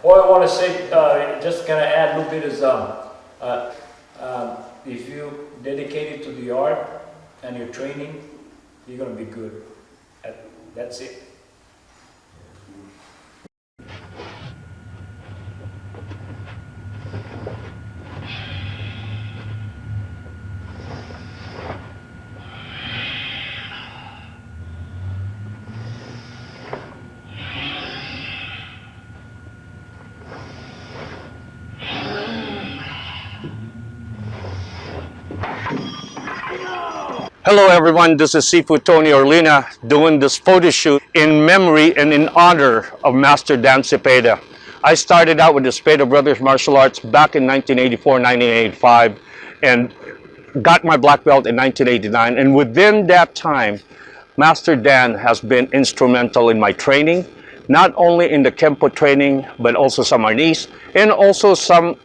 All I want to say, just kind of add a little bit is, if you dedicated to the art and your training, you're going to be good. That's it. Hello everyone, this is Sifu Tony Orlina doing this photo shoot in memory and in honor of Master Dan Cepeda. I started out with the Cepeda Brothers Martial Arts back in 1984-1985 and got my black belt in 1989, and within that time Master Dan has been instrumental in my training, not only in the Kempo training but also some arnis and also some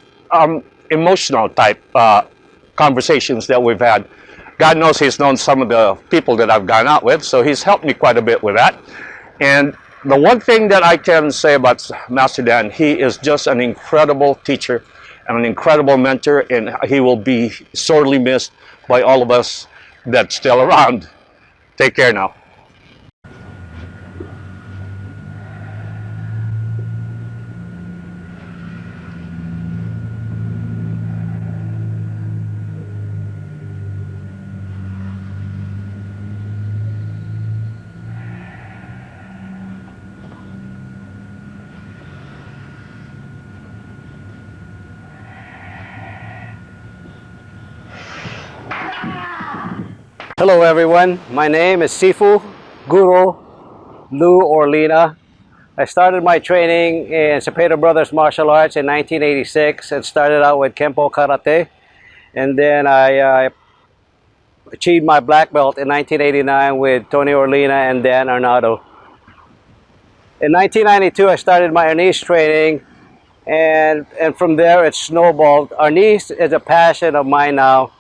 emotional type conversations that we've had. God knows he's known some of the people that I've gone out with, so he's helped me quite a bit with that. And the one thing that I can say about Master Dan, he is just an incredible teacher and an incredible mentor, and he will be sorely missed by all of us that's still around. Take care now. Hello everyone, my name is Sifu, Guru Liu Orlina. I started my training in Cepeda Brothers Martial Arts in 1986 and started out with Kempo Karate, and then I achieved my black belt in 1989 with Tony Orlina and Dan Arnado. In 1992 I started my arnis training, and from there it snowballed. Arnis is a passion of mine now,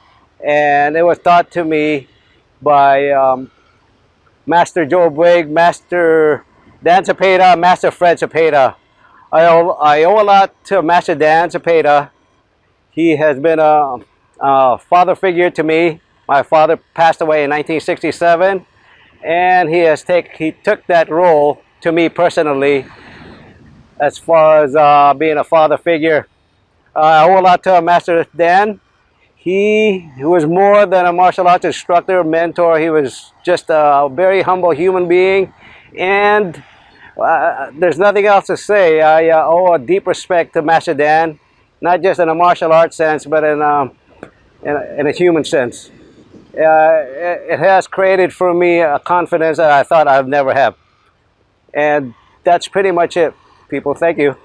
and it was taught to me by Master Joe Brigg, Master Dan Cepeda, Master Fred Cepeda. I owe a lot to Master Dan Cepeda. He has been a father figure to me. My father passed away in 1967, and he took that role to me personally as far as being a father figure. I owe a lot to Master Dan. He was more than a martial arts instructor, mentor. He was just a very humble human being, and there's nothing else to say. I owe a deep respect to Master Dan, not just in a martial arts sense, but in a human sense. It has created for me a confidence that I thought I'd never have. And that's pretty much it, people. Thank you.